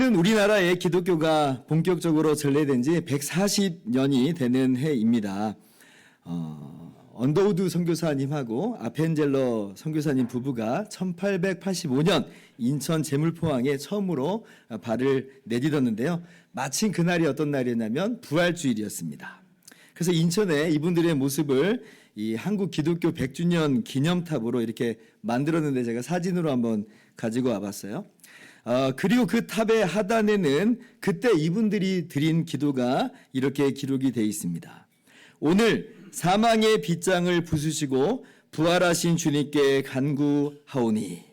올해는 우리나라에 기독교가 본격적으로 전래된 지 140년이 되는 해입니다. 언더우드 선교사님하고 아펜젤러 선교사님 부부가 1885년 인천 제물포항에 처음으로 발을 내딛었는데요. 마침 그날이 어떤 날이었냐면 부활주일이었습니다. 그래서 인천에 이분들의 모습을 이 한국 기독교 100주년 기념탑으로 이렇게 만들었는데 제가 사진으로 한번 가지고 와봤어요. 그리고 그 탑의 하단에는 그때 이분들이 드린 기도가 이렇게 기록이 되어 있습니다. 오늘 사망의 빗장을 부수시고 부활하신 주님께 간구하오니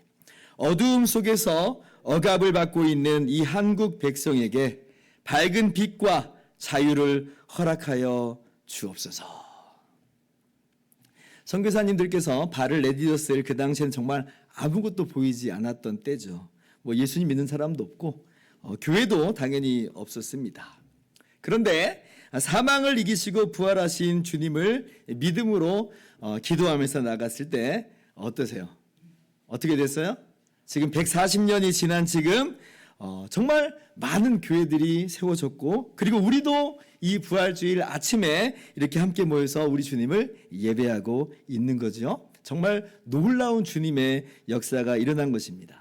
어두움 속에서 억압을 받고 있는 이 한국 백성에게 밝은 빛과 자유를 허락하여 주옵소서. 선교사님들께서 발을 내딛었을 그 당시에는 정말 아무것도 보이지 않았던 때죠. 예수님 믿는 사람도 없고 교회도 당연히 없었습니다. 그런데 사망을 이기시고 부활하신 주님을 믿음으로 기도하면서 나갔을 때 어떠세요? 어떻게 됐어요? 지금 140년이 지난 지금 정말 많은 교회들이 세워졌고, 그리고 우리도 이 부활주일 아침에 이렇게 함께 모여서 우리 주님을 예배하고 있는 거죠. 정말 놀라운 주님의 역사가 일어난 것입니다.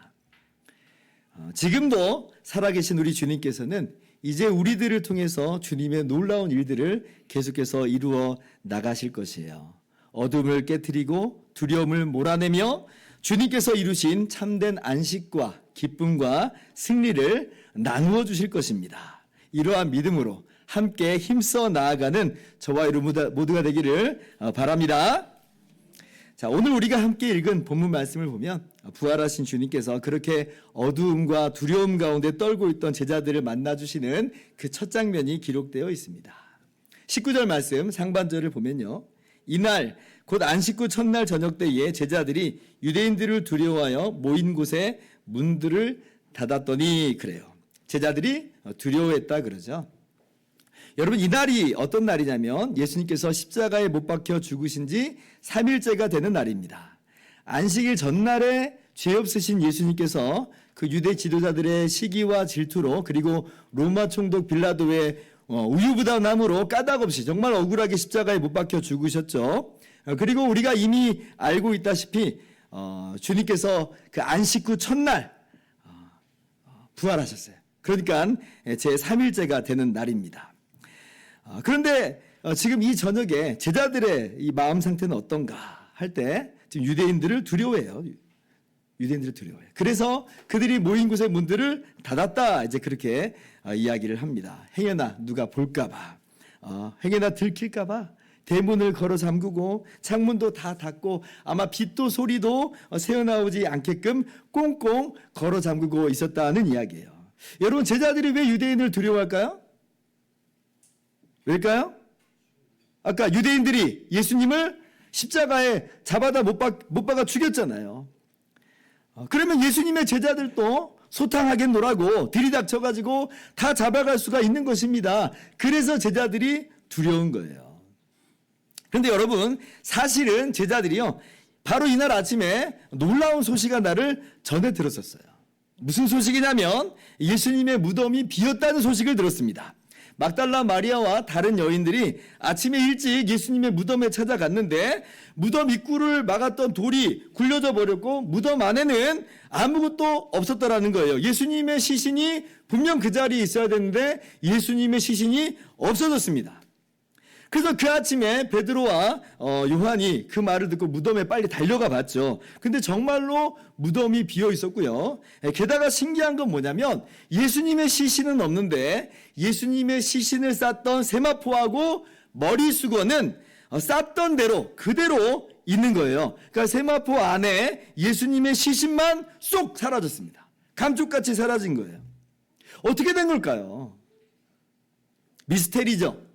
지금도 살아계신 우리 주님께서는 이제 우리들을 통해서 주님의 놀라운 일들을 계속해서 이루어 나가실 것이에요. 어둠을 깨트리고 두려움을 몰아내며 주님께서 이루신 참된 안식과 기쁨과 승리를 나누어 주실 것입니다. 이러한 믿음으로 함께 힘써 나아가는 저와 여러분 모두가 되기를 바랍니다. 자, 오늘 우리가 함께 읽은 본문 말씀을 보면 부활하신 주님께서 그렇게 어두움과 두려움 가운데 떨고 있던 제자들을 만나주시는 그 첫 장면이 기록되어 있습니다. 19절 말씀 상반절을 보면요. 이날 곧 안식구 첫날 저녁 때에 제자들이 유대인들을 두려워하여 모인 곳에 문들을 닫았더니 그래요. 제자들이 두려워했다 그러죠. 여러분, 이날이 어떤 날이냐면 예수님께서 십자가에 못 박혀 죽으신 지 3일째가 되는 날입니다. 안식일 전날에 죄 없으신 예수님께서 그 유대 지도자들의 시기와 질투로, 그리고 로마 총독 빌라도의 우유부단함으로 까닭없이 정말 억울하게 십자가에 못 박혀 죽으셨죠. 그리고 우리가 이미 알고 있다시피 주님께서 그 안식구 첫날 부활하셨어요. 그러니까 제 3일째가 되는 날입니다. 그런데 지금 이 저녁에 제자들의 이 마음 상태는 어떤가 할 때 지금 유대인들을 두려워해요. 유대인들을 두려워해요. 그래서 그들이 모인 곳의 문들을 닫았다, 이제 그렇게 이야기를 합니다. 행여나 누가 볼까봐, 행여나 들킬까봐 대문을 걸어 잠그고 창문도 다 닫고 아마 빛도 소리도 새어나오지 않게끔 꽁꽁 걸어 잠그고 있었다는 이야기예요. 여러분, 제자들이 왜 유대인을 두려워할까요? 왜일까요? 아까 유대인들이 예수님을 십자가에 잡아다 못 박아 죽였잖아요. 그러면 예수님의 제자들도 소탕하겠노라고 들이닥쳐가지고 다 잡아갈 수가 있는 것입니다. 그래서 제자들이 두려운 거예요. 그런데 여러분, 사실은 제자들이요, 바로 이날 아침에 놀라운 소식 하나를 전해 들었었어요. 무슨 소식이냐면 예수님의 무덤이 비었다는 소식을 들었습니다. 막달라 마리아와 다른 여인들이 아침에 일찍 예수님의 무덤에 찾아갔는데 무덤 입구를 막았던 돌이 굴려져 버렸고 무덤 안에는 아무것도 없었다라는 거예요. 예수님의 시신이 분명 그 자리에 있어야 되는데 예수님의 시신이 없어졌습니다. 그래서 그 아침에 베드로와 요한이 그 말을 듣고 무덤에 빨리 달려가 봤죠. 근데 정말로 무덤이 비어 있었고요. 게다가 신기한 건 뭐냐면 예수님의 시신은 없는데 예수님의 시신을 쌌던 세마포하고 머리 수건은 쌌던 대로 그대로 있는 거예요. 그러니까 세마포 안에 예수님의 시신만 쏙 사라졌습니다. 감쪽같이 사라진 거예요. 어떻게 된 걸까요? 미스테리죠.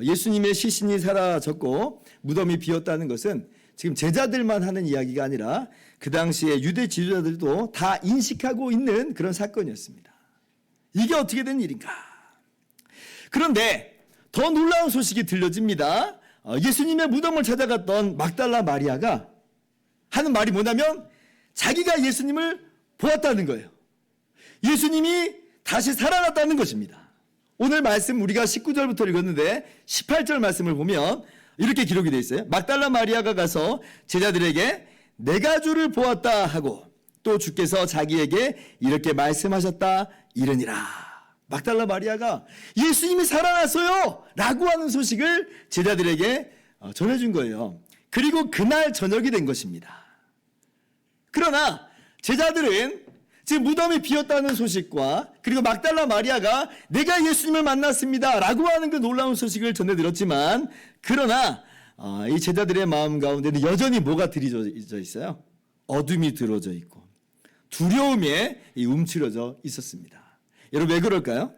예수님의 시신이 사라졌고 무덤이 비었다는 것은 지금 제자들만 하는 이야기가 아니라 그 당시에 유대 지도자들도 다 인식하고 있는 그런 사건이었습니다. 이게 어떻게 된 일인가? 그런데 더 놀라운 소식이 들려집니다. 예수님의 무덤을 찾아갔던 막달라 마리아가 하는 말이 뭐냐면 자기가 예수님을 보았다는 거예요. 예수님이 다시 살아났다는 것입니다. 오늘 말씀 우리가 19절부터 읽었는데 18절 말씀을 보면 이렇게 기록이 되어 있어요. 막달라 마리아가 가서 제자들에게 내가 주를 보았다 하고 또 주께서 자기에게 이렇게 말씀하셨다 이르니라. 막달라 마리아가 예수님이 살아났어요 라고 하는 소식을 제자들에게 전해준 거예요. 그리고 그날 저녁이 된 것입니다. 그러나 제자들은 지금 무덤이 비었다는 소식과 그리고 막달라 마리아가 내가 예수님을 만났습니다 라고 하는 그 놀라운 소식을 전해들었지만 그러나 이 제자들의 마음 가운데는 여전히 뭐가 들이져 있어요? 어둠이 들어져 있고 두려움에 움츠러져 있었습니다. 여러분 왜 그럴까요?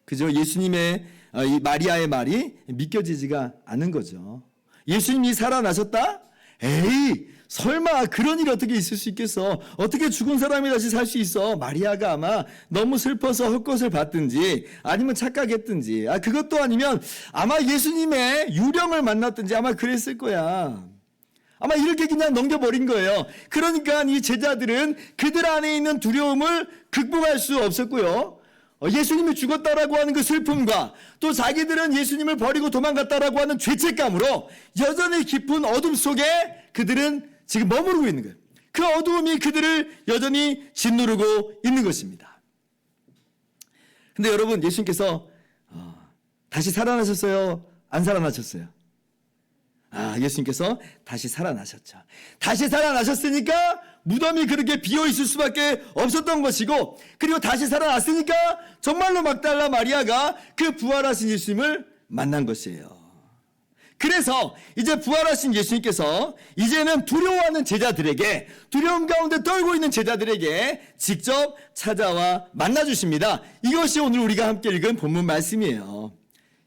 그죠? 예수님의 이 마리아의 말이 믿겨지지가 않은 거죠. 예수님이 살아나셨다? 에이 설마 그런 일이 어떻게 있을 수 있겠어? 어떻게 죽은 사람이 다시 살 수 있어? 마리아가 아마 너무 슬퍼서 헛것을 봤든지 아니면 착각했든지 그것도 아니면 아마 예수님의 유령을 만났든지 아마 그랬을 거야. 아마 이렇게 그냥 넘겨버린 거예요. 그러니까 이 제자들은 그들 안에 있는 두려움을 극복할 수 없었고요. 예수님이 죽었다라고 하는 그 슬픔과 또 자기들은 예수님을 버리고 도망갔다라고 하는 죄책감으로 여전히 깊은 어둠 속에 그들은 지금 머무르고 있는 거예요. 그 어두움이 그들을 여전히 짓누르고 있는 것입니다. 근데 여러분 예수님께서 다시 살아나셨어요? 안 살아나셨어요? 예수님께서 다시 살아나셨죠. 다시 살아나셨으니까 무덤이 그렇게 비어있을 수밖에 없었던 것이고 그리고 다시 살아났으니까 정말로 막달라 마리아가 그 부활하신 예수님을 만난 것이에요. 그래서 이제 부활하신 예수님께서 이제는 두려워하는 제자들에게 두려움 가운데 떨고 있는 제자들에게 직접 찾아와 만나주십니다. 이것이 오늘 우리가 함께 읽은 본문 말씀이에요.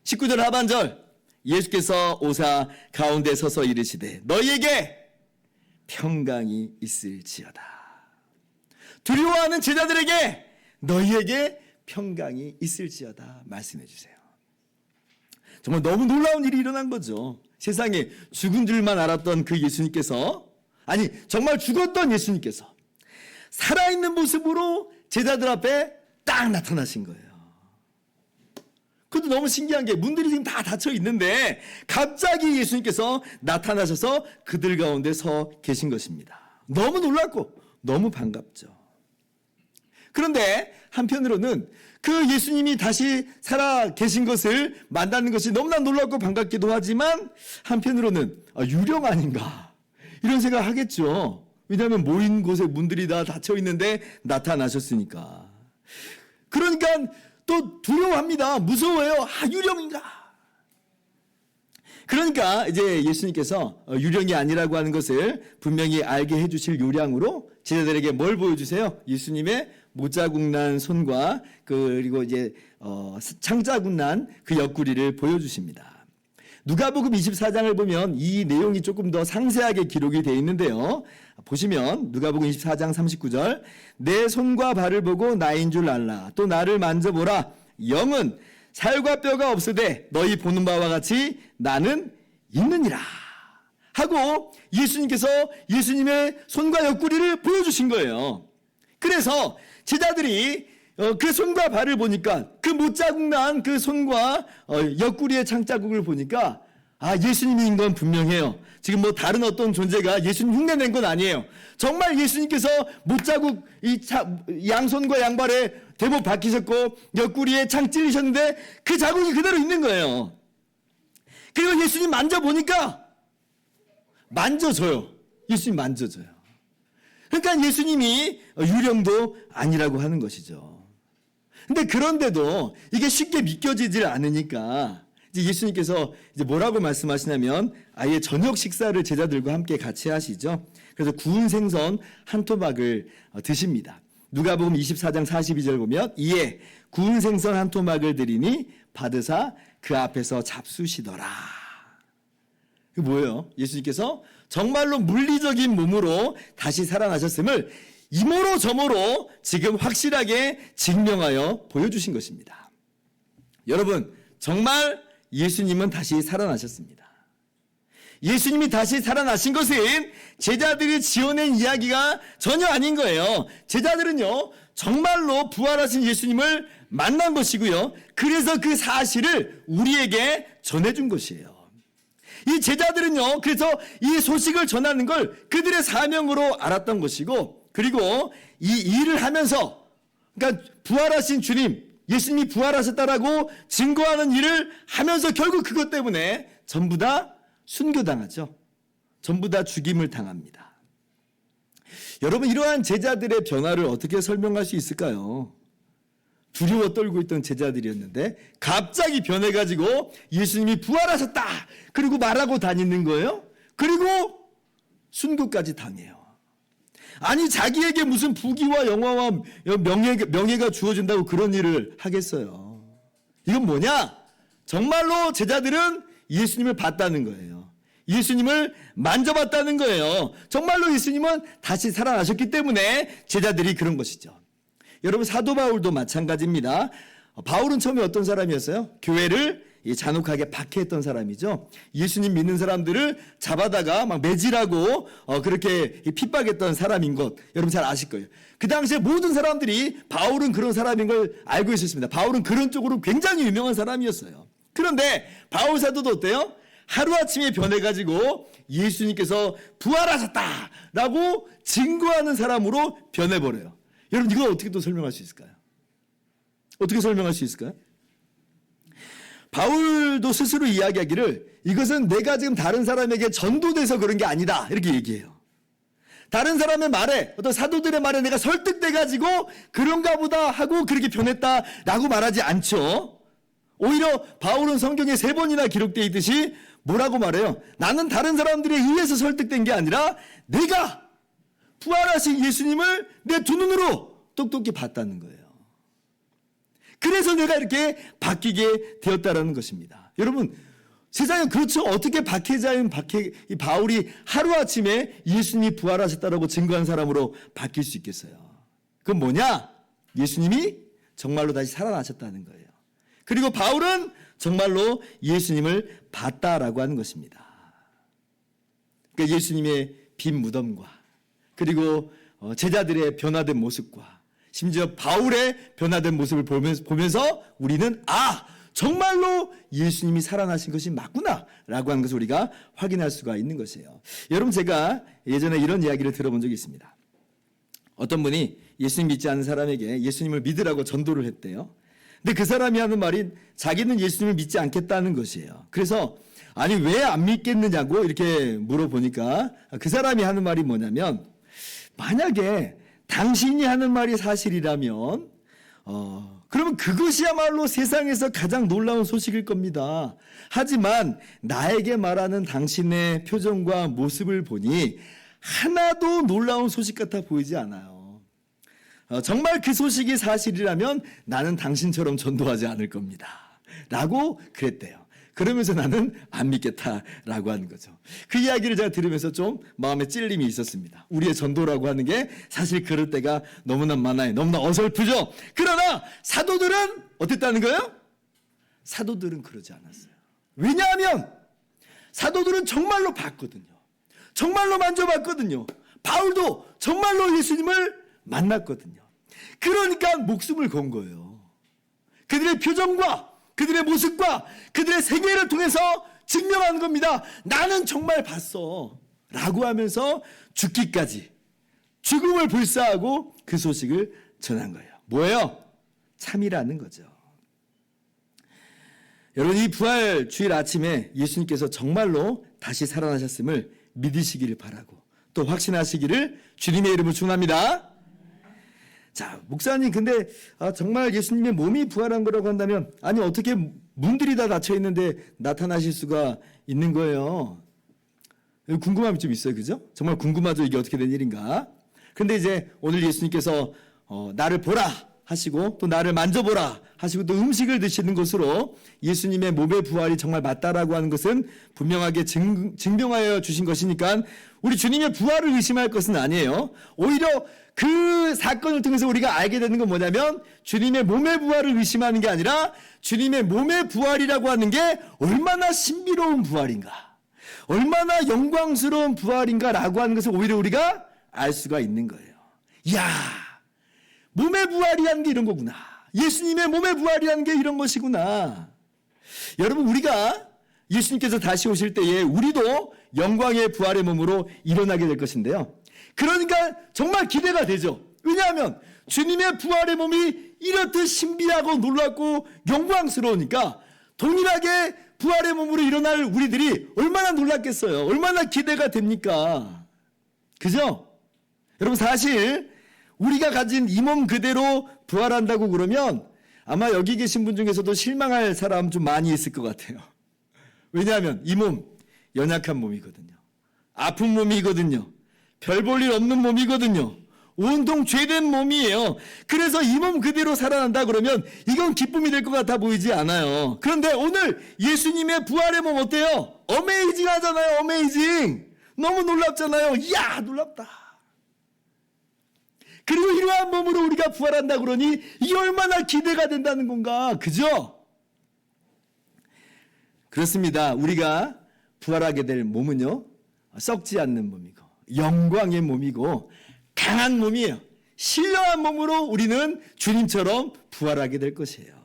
19절 하반절 예수께서 오사 가운데 서서 이르시되 너희에게 평강이 있을지어다. 두려워하는 제자들에게 너희에게 평강이 있을지어다 말씀해 주세요. 정말 너무 놀라운 일이 일어난 거죠. 세상에 죽은 줄만 알았던 그 예수님께서 정말 죽었던 예수님께서 살아있는 모습으로 제자들 앞에 딱 나타나신 거예요. 그것도 너무 신기한 게 문들이 지금 다 닫혀 있는데 갑자기 예수님께서 나타나셔서 그들 가운데 서 계신 것입니다. 너무 놀랍고 너무 반갑죠. 그런데 한편으로는 그 예수님이 다시 살아 계신 것을 만나는 것이 너무나 놀랍고 반갑기도 하지만 한편으로는 유령 아닌가 이런 생각을 하겠죠. 왜냐하면 모인 곳에 문들이 다 닫혀 있는데 나타나셨으니까. 그러니까 또 두려워합니다. 무서워요. 유령인가? 그러니까 이제 예수님께서 유령이 아니라고 하는 것을 분명히 알게 해주실 요량으로 제자들에게 뭘 보여주세요? 예수님의 못자국 난 손과 그리고 이제 창자국 난 그 옆구리를 보여주십니다. 누가복음 24장을 보면 이 내용이 조금 더 상세하게 기록이 되어 있는데요. 보시면 누가복음 24장 39절 내 손과 발을 보고 나인 줄 알라. 또 나를 만져보라. 영은 살과 뼈가 없으되 너희 보는 바와 같이 나는 있느니라. 하고 예수님께서 예수님의 손과 옆구리를 보여주신 거예요. 그래서 제자들이 그 손과 발을 보니까 그 못자국 난 그 손과 옆구리의 창자국을 보니까 예수님인 건 분명해요. 지금 뭐 다른 어떤 존재가 예수님 흉내낸 건 아니에요. 정말 예수님께서 못자국 양손과 양발에 대못 박히셨고 옆구리에 창 찔리셨는데 그 자국이 그대로 있는 거예요. 그리고 예수님 만져보니까 만져져요. 예수님 만져져요. 그러니까 예수님이 유령도 아니라고 하는 것이죠. 근데 그런데도 이게 쉽게 믿겨지질 않으니까 이제 예수님께서 이제 뭐라고 말씀하시냐면 아예 저녁 식사를 제자들과 함께 같이 하시죠. 그래서 구운 생선 한 토막을 드십니다. 누가복음 24장 42절 보면 이에 구운 생선 한 토막을 드리니 받으사 그 앞에서 잡수시더라. 이게 뭐예요? 예수님께서 정말로 물리적인 몸으로 다시 살아나셨음을 이모로 저모로 지금 확실하게 증명하여 보여주신 것입니다. 여러분, 정말 예수님은 다시 살아나셨습니다. 예수님이 다시 살아나신 것은 제자들이 지어낸 이야기가 전혀 아닌 거예요. 제자들은요, 정말로 부활하신 예수님을 만난 것이고요. 그래서 그 사실을 우리에게 전해준 것이에요. 이 제자들은요, 그래서 이 소식을 전하는 걸 그들의 사명으로 알았던 것이고, 그리고 이 일을 하면서, 그러니까 부활하신 주님, 예수님이 부활하셨다라고 증거하는 일을 하면서 결국 그것 때문에 전부 다 순교당하죠. 전부 다 죽임을 당합니다. 여러분, 이러한 제자들의 변화를 어떻게 설명할 수 있을까요? 두려워 떨고 있던 제자들이었는데 갑자기 변해가지고 예수님이 부활하셨다! 그리고 말하고 다니는 거예요. 그리고 순교까지 당해요. 아니, 자기에게 무슨 부귀와 영화와 명예가 주어진다고 그런 일을 하겠어요. 이건 뭐냐? 정말로 제자들은 예수님을 봤다는 거예요. 예수님을 만져봤다는 거예요. 정말로 예수님은 다시 살아나셨기 때문에 제자들이 그런 것이죠. 여러분, 사도 바울도 마찬가지입니다. 바울은 처음에 어떤 사람이었어요? 교회를 잔혹하게 박해했던 사람이죠. 예수님 믿는 사람들을 잡아다가 막 매질하고 그렇게 핍박했던 사람인 것 여러분 잘 아실 거예요. 그 당시에 모든 사람들이 바울은 그런 사람인 걸 알고 있었습니다. 바울은 그런 쪽으로 굉장히 유명한 사람이었어요. 그런데 바울 사도도 어때요? 하루아침에 변해가지고 예수님께서 부활하셨다라고 증거하는 사람으로 변해버려요. 여러분, 이걸 어떻게 또 설명할 수 있을까요? 어떻게 설명할 수 있을까요? 바울도 스스로 이야기하기를 이것은 내가 지금 다른 사람에게 전도돼서 그런 게 아니다 이렇게 얘기해요. 다른 사람의 말에, 어떤 사도들의 말에 내가 설득돼가지고 그런가 보다 하고 그렇게 변했다라고 말하지 않죠. 오히려 바울은 성경에 3번이나 기록되어 있듯이 뭐라고 말해요? 나는 다른 사람들에 의해서 설득된 게 아니라 내가 부활하신 예수님을 내 두 눈으로 똑똑히 봤다는 거예요. 그래서 내가 이렇게 바뀌게 되었다라는 것입니다. 여러분, 세상에 그렇죠. 어떻게 박해자인 바울이 하루아침에 예수님이 부활하셨다라고 증거한 사람으로 바뀔 수 있겠어요? 그건 뭐냐? 예수님이 정말로 다시 살아나셨다는 거예요. 그리고 바울은 정말로 예수님을 봤다라고 하는 것입니다. 그러니까 예수님의 빈 무덤과 그리고 제자들의 변화된 모습과 심지어 바울의 변화된 모습을 보면서 우리는 정말로 예수님이 살아나신 것이 맞구나 라고 하는 것을 우리가 확인할 수가 있는 것이에요. 여러분, 제가 예전에 이런 이야기를 들어본 적이 있습니다. 어떤 분이 예수님 믿지 않는 사람에게 예수님을 믿으라고 전도를 했대요. 근데 그 사람이 하는 말이 자기는 예수님을 믿지 않겠다는 것이에요. 그래서 아니 왜 안 믿겠느냐고 이렇게 물어보니까 그 사람이 하는 말이 뭐냐면, 만약에 당신이 하는 말이 사실이라면 그러면 그것이야말로 세상에서 가장 놀라운 소식일 겁니다. 하지만 나에게 말하는 당신의 표정과 모습을 보니 하나도 놀라운 소식 같아 보이지 않아요. 정말 그 소식이 사실이라면 나는 당신처럼 전도하지 않을 겁니다. 라고 그랬대요. 그러면서 나는 안 믿겠다라고 하는 거죠. 그 이야기를 제가 들으면서 좀 마음에 찔림이 있었습니다. 우리의 전도라고 하는 게 사실 그럴 때가 너무나 많아요. 너무나 어설프죠. 그러나 사도들은 어땠다는 거예요? 사도들은 그러지 않았어요. 왜냐하면 사도들은 정말로 봤거든요. 정말로 만져봤거든요. 바울도 정말로 예수님을 만났거든요. 그러니까 목숨을 건 거예요. 그들의 표정과 그들의 모습과 그들의 생애를 통해서 증명하는 겁니다. 나는 정말 봤어 라고 하면서 죽기까지 죽음을 불사하고 그 소식을 전한 거예요. 뭐예요? 참이라는 거죠. 여러분, 이 부활 주일 아침에 예수님께서 정말로 다시 살아나셨음을 믿으시기를 바라고 또 확신하시기를 주님의 이름으로 축원합니다. 자, 목사님, 근데 정말 예수님의 몸이 부활한 거라고 한다면 아니 어떻게 문들이 다 닫혀 있는데 나타나실 수가 있는 거예요? 궁금함이 좀 있어요, 그죠? 정말 궁금하죠, 이게 어떻게 된 일인가? 근데 이제 오늘 예수님께서 나를 보라 하시고 또 나를 만져보라 하시고 또 음식을 드시는 것으로 예수님의 몸의 부활이 정말 맞다라고 하는 것은 분명하게 증명하여 주신 것이니까 우리 주님의 부활을 의심할 것은 아니에요. 오히려 그 사건을 통해서 우리가 알게 되는 건 뭐냐면 주님의 몸의 부활을 의심하는 게 아니라 주님의 몸의 부활이라고 하는 게 얼마나 신비로운 부활인가, 얼마나 영광스러운 부활인가라고 하는 것을 오히려 우리가 알 수가 있는 거예요. 이야, 몸의 부활이라는 게 이런 거구나. 예수님의 몸의 부활이라는 게 이런 것이구나. 여러분, 우리가 예수님께서 다시 오실 때에 우리도 영광의 부활의 몸으로 일어나게 될 것인데요. 그러니까 정말 기대가 되죠. 왜냐하면 주님의 부활의 몸이 이렇듯 신비하고 놀랍고 영광스러우니까 동일하게 부활의 몸으로 일어날 우리들이 얼마나 놀랐겠어요. 얼마나 기대가 됩니까? 그죠? 여러분, 사실 우리가 가진 이 몸 그대로 부활한다고 그러면 아마 여기 계신 분 중에서도 실망할 사람 좀 많이 있을 것 같아요. 왜냐하면 이 몸 연약한 몸이거든요. 아픈 몸이거든요. 별 볼 일 없는 몸이거든요. 온통 죄된 몸이에요. 그래서 이 몸 그대로 살아난다 그러면 이건 기쁨이 될 것 같아 보이지 않아요. 그런데 오늘 예수님의 부활의 몸 어때요? 어메이징 하잖아요. 어메이징. 너무 놀랍잖아요. 이야, 놀랍다. 그리고 이러한 몸으로 우리가 부활한다 그러니 이게 얼마나 기대가 된다는 건가. 그죠? 그렇습니다. 우리가 부활하게 될 몸은요, 썩지 않는 몸이고 영광의 몸이고 강한 몸이에요. 신령한 몸으로 우리는 주님처럼 부활하게 될 것이에요.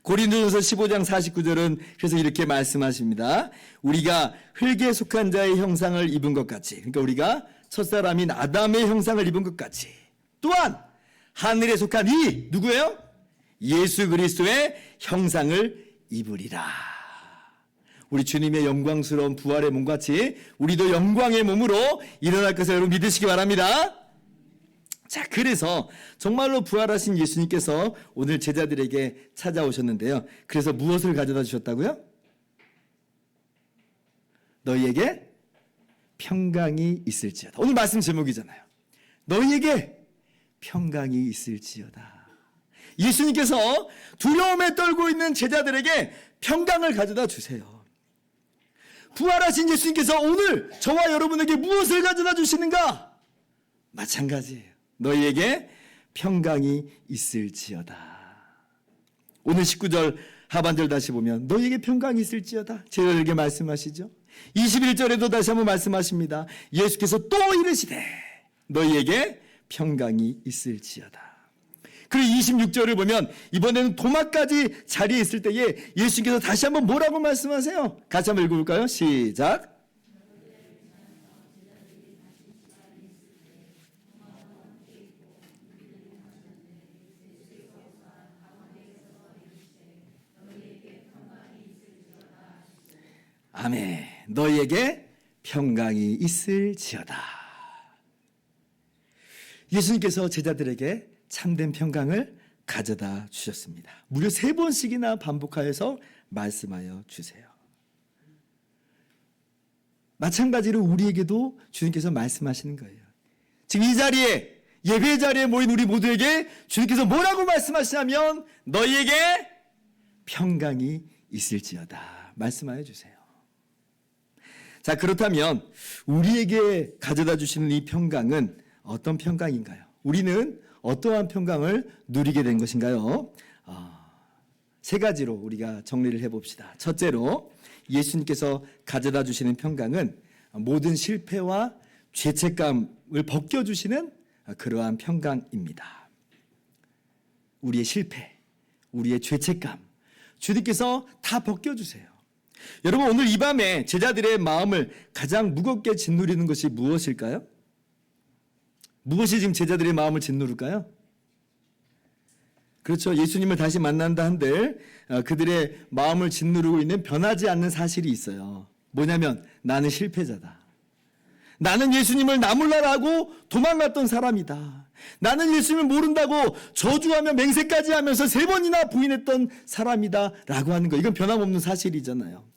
고린도전서 15장 49절은 그래서 이렇게 말씀하십니다. 우리가 흙에 속한 자의 형상을 입은 것 같이, 그러니까 우리가 첫사람인 아담의 형상을 입은 것 같이, 또한 하늘에 속한 이 누구예요? 예수 그리스도의 형상을 입으리라. 우리 주님의 영광스러운 부활의 몸같이 우리도 영광의 몸으로 일어날 것을 여러분 믿으시기 바랍니다. 자, 그래서 정말로 부활하신 예수님께서 오늘 제자들에게 찾아오셨는데요. 그래서 무엇을 가져다 주셨다고요? 너희에게 평강이 있을지어다. 오늘 말씀 제목이잖아요. 너희에게 평강이 있을지어다. 예수님께서 두려움에 떨고 있는 제자들에게 평강을 가져다 주세요. 부활하신 예수님께서 오늘 저와 여러분에게 무엇을 가져다 주시는가? 마찬가지예요. 너희에게 평강이 있을지어다. 오늘 19절 하반절 다시 보면 너희에게 평강이 있을지어다. 제자들에게 말씀하시죠. 21절에도 다시 한번 말씀하십니다. 예수께서 또 이르시되 너희에게 평강이 있을지어다. 그리고 26절을 보면 이번에는 도마까지 자리에 있을 때에 예수님께서 다시 한번 뭐라고 말씀하세요? 같이 한번 읽어볼까요? 시작. 아멘. 너희에게 평강이 있을지어다. 예수님께서 제자들에게 참된 평강을 가져다 주셨습니다. 무려 3번씩이나 반복하여서 말씀하여 주세요. 마찬가지로 우리에게도 주님께서 말씀하시는 거예요. 지금 이 자리에, 예배 자리에 모인 우리 모두에게 주님께서 뭐라고 말씀하시냐면 너희에게 평강이 있을지어다 말씀하여 주세요. 자, 그렇다면 우리에게 가져다 주시는 이 평강은 어떤 평강인가요? 우리는 어떠한 평강을 누리게 된 것인가요? 3가지로 우리가 정리를 해봅시다. 첫째로 예수님께서 가져다 주시는 평강은 모든 실패와 죄책감을 벗겨주시는 그러한 평강입니다. 우리의 실패, 우리의 죄책감, 주님께서 다 벗겨주세요. 여러분, 오늘 이 밤에 제자들의 마음을 가장 무겁게 짓누리는 것이 무엇일까요? 무엇이 지금 제자들의 마음을 짓누를까요? 그렇죠. 예수님을 다시 만난다 한들 그들의 마음을 짓누르고 있는 변하지 않는 사실이 있어요. 뭐냐면 나는 실패자다. 나는 예수님을 나몰라라고 도망갔던 사람이다. 나는 예수님을 모른다고 저주하며 맹세까지 하면서 3번이나 부인했던 사람이다 라고 하는 거. 이건 변함없는 사실이잖아요.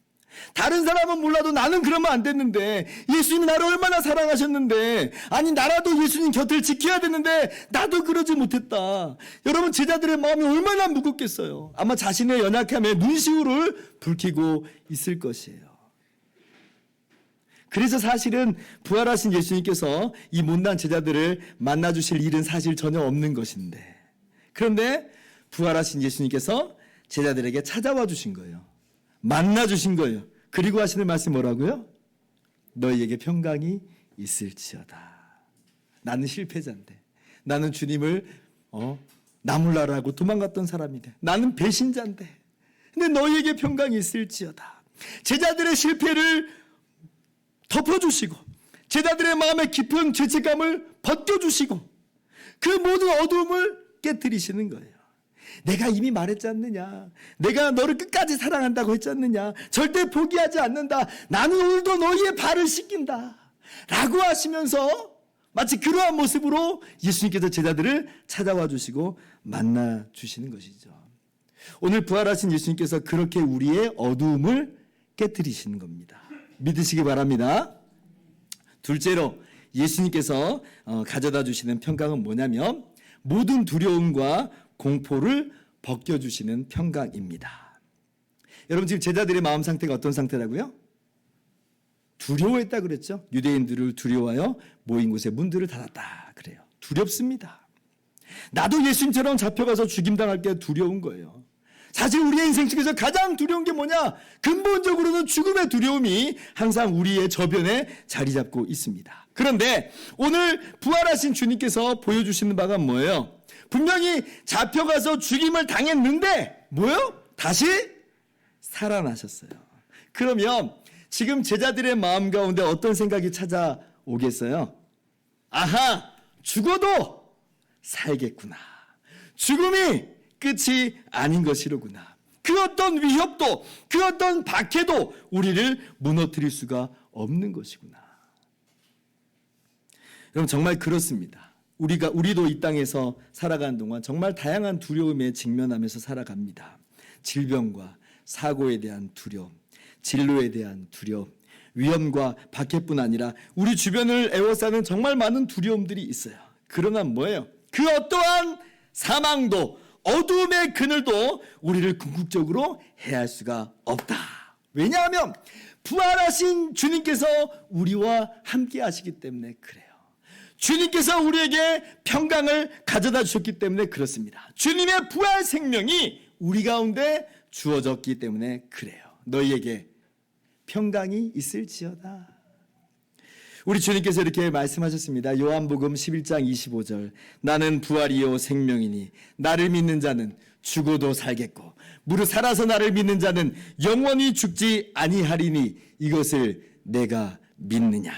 다른 사람은 몰라도 나는 그러면 안 됐는데, 예수님이 나를 얼마나 사랑하셨는데, 아니 나라도 예수님 곁을 지켜야 되는데 나도 그러지 못했다. 여러분, 제자들의 마음이 얼마나 무겁겠어요. 아마 자신의 연약함에 눈시울을 붉히고 있을 것이에요. 그래서 사실은 부활하신 예수님께서 이 못난 제자들을 만나주실 일은 사실 전혀 없는 것인데, 그런데 부활하신 예수님께서 제자들에게 찾아와 주신 거예요. 만나주신 거예요. 그리고 하시는 말씀이 뭐라고요? 너희에게 평강이 있을지어다. 나는 실패자인데, 나는 주님을 나몰라라고 도망갔던 사람이래. 나는 배신자인데. 근데 너희에게 평강이 있을지어다. 제자들의 실패를 덮어주시고 제자들의 마음에 깊은 죄책감을 벗겨주시고 그 모든 어두움을 깨뜨리시는 거예요. 내가 이미 말했지 않느냐. 내가 너를 끝까지 사랑한다고 했지 않느냐. 절대 포기하지 않는다. 나는 오늘도 너희의 발을 씻긴다. 라고 하시면서 마치 그러한 모습으로 예수님께서 제자들을 찾아와 주시고 만나 주시는 것이죠. 오늘 부활하신 예수님께서 그렇게 우리의 어두움을 깨뜨리시는 겁니다. 믿으시기 바랍니다. 둘째로 예수님께서 가져다 주시는 평강은 뭐냐면 모든 두려움과 공포를 벗겨주시는 평강입니다. 여러분 지금 제자들의 마음 상태가 어떤 상태라고요? 두려워했다 그랬죠. 유대인들을 두려워하여 모인 곳에 문들을 닫았다 그래요. 두렵습니다. 나도 예수님처럼 잡혀가서 죽임당할 게 두려운 거예요. 사실 우리의 인생 중에서 가장 두려운 게 뭐냐? 근본적으로는 죽음의 두려움이 항상 우리의 저변에 자리 잡고 있습니다. 그런데 오늘 부활하신 주님께서 보여주시는 바가 뭐예요? 분명히 잡혀가서 죽임을 당했는데 뭐예요? 다시 살아나셨어요. 그러면 지금 제자들의 마음 가운데 어떤 생각이 찾아오겠어요? 아하, 죽어도 살겠구나. 죽음이 끝이 아닌 것이로구나. 그 어떤 위협도, 그 어떤 박해도 우리를 무너뜨릴 수가 없는 것이구나. 여러분 정말 그렇습니다. 우리도 이 땅에서 살아가는 동안 정말 다양한 두려움에 직면하면서 살아갑니다. 질병과 사고에 대한 두려움, 진로에 대한 두려움, 위험과 박해뿐 아니라 우리 주변을 에워싸는 정말 많은 두려움들이 있어요. 그러나 뭐예요? 그 어떠한 사망도 어두움의 그늘도 우리를 궁극적으로 해할 수가 없다. 왜냐하면 부활하신 주님께서 우리와 함께 하시기 때문에 그래요. 주님께서 우리에게 평강을 가져다 주셨기 때문에 그렇습니다. 주님의 부활 생명이 우리 가운데 주어졌기 때문에 그래요. 너희에게 평강이 있을지어다. 우리 주님께서 이렇게 말씀하셨습니다. 요한복음 11장 25절 나는 부활이요 생명이니 나를 믿는 자는 죽어도 살겠고 무릇 살아서 나를 믿는 자는 영원히 죽지 아니하리니 이것을 내가 믿느냐.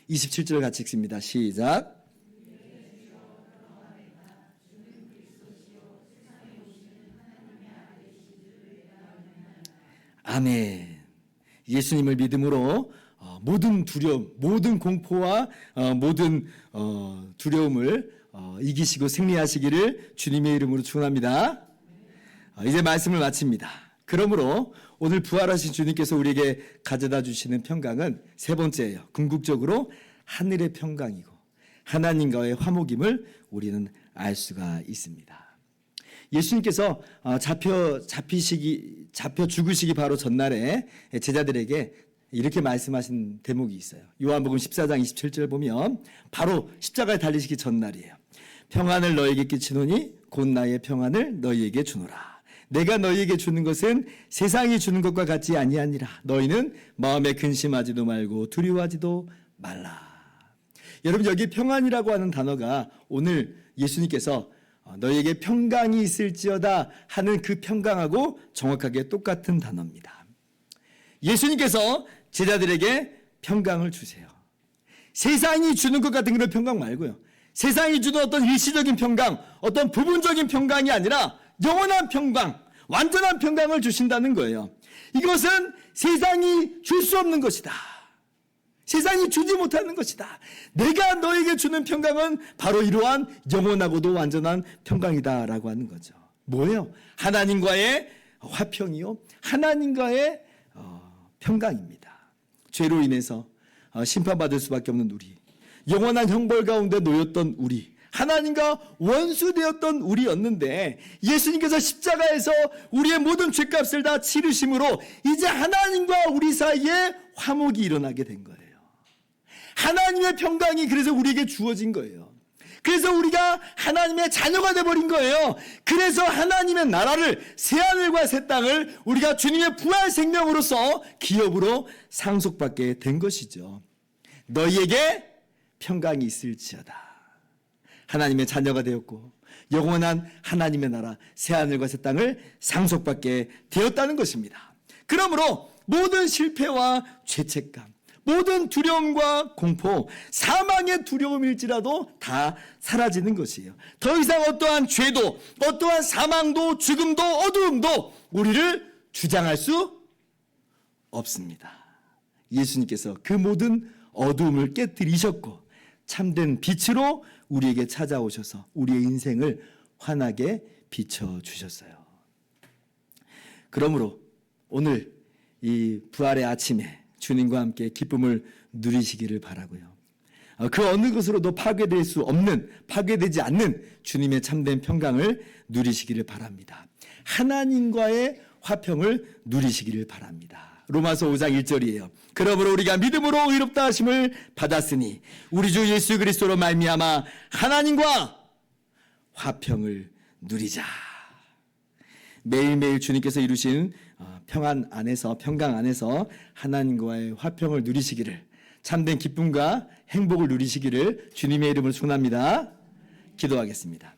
27절 같이 읽습니다. 시작. 아멘. 예수님을 믿음으로 모든 두려움, 모든 공포와 모든 두려움을 이기시고 승리하시기를 주님의 이름으로 축원합니다. 이제 말씀을 마칩니다. 그러므로 오늘 부활하신 주님께서 우리에게 가져다 주시는 평강은 세 번째예요. 궁극적으로 하늘의 평강이고 하나님과의 화목임을 우리는 알 수가 있습니다. 예수님께서 잡혀 죽으시기 바로 전날에 제자들에게 이렇게 말씀하신 대목이 있어요. 요한복음 14장 27절 보면 바로 십자가에 달리시기 전날이에요. 평안을 너에게 끼치노니 곧 나의 평안을 너희에게 주노라. 내가 너희에게 주는 것은 세상이 주는 것과 같지 아니하니라. 너희는 마음에 근심하지도 말고 두려워하지도 말라. 여러분 여기 평안이라고 하는 단어가 오늘 예수님께서 너희에게 평강이 있을지어다 하는 그 평강하고 정확하게 똑같은 단어입니다. 예수님께서 제자들에게 평강을 주세요. 세상이 주는 것 같은 그런 평강 말고요. 세상이 주는 어떤 일시적인 평강, 어떤 부분적인 평강이 아니라 영원한 평강, 완전한 평강을 주신다는 거예요. 이것은 세상이 줄 수 없는 것이다. 세상이 주지 못하는 것이다. 내가 너에게 주는 평강은 바로 이러한 영원하고도 완전한 평강이다라고 하는 거죠. 뭐예요? 하나님과의 화평이요. 하나님과의 평강입니다. 죄로 인해서 심판받을 수밖에 없는 우리, 영원한 형벌 가운데 놓였던 우리, 하나님과 원수되었던 우리였는데 예수님께서 십자가에서 우리의 모든 죄값을 다 치르심으로 이제 하나님과 우리 사이에 화목이 일어나게 된 거예요. 하나님의 평강이 그래서 우리에게 주어진 거예요. 그래서 우리가 하나님의 자녀가 되어버린 거예요. 그래서 하나님의 나라를, 새하늘과 새 땅을 우리가 주님의 부활 생명으로서 기업으로 상속받게 된 것이죠. 너희에게 평강이 있을지어다. 하나님의 자녀가 되었고 영원한 하나님의 나라 새하늘과 새 땅을 상속받게 되었다는 것입니다. 그러므로 모든 실패와 죄책감, 모든 두려움과 공포, 사망의 두려움일지라도 다 사라지는 것이에요. 더 이상 어떠한 죄도, 어떠한 사망도, 죽음도, 어두움도 우리를 주장할 수 없습니다. 예수님께서 그 모든 어두움을 깨뜨리셨고 참된 빛으로 우리에게 찾아오셔서 우리의 인생을 환하게 비춰주셨어요. 그러므로 오늘 이 부활의 아침에 주님과 함께 기쁨을 누리시기를 바라고요. 그 어느 것으로도 파괴될 수 없는, 파괴되지 않는 주님의 참된 평강을 누리시기를 바랍니다. 하나님과의 화평을 누리시기를 바랍니다. 로마서 5장 1절이에요. 그러므로 우리가 믿음으로 의롭다 하심을 받았으니 우리 주 예수 그리스도로 말미암아 하나님과 화평을 누리자. 매일매일 주님께서 이루신 평안 안에서, 평강 안에서 하나님과의 화평을 누리시기를, 참된 기쁨과 행복을 누리시기를 주님의 이름으로 축원합니다. 기도하겠습니다.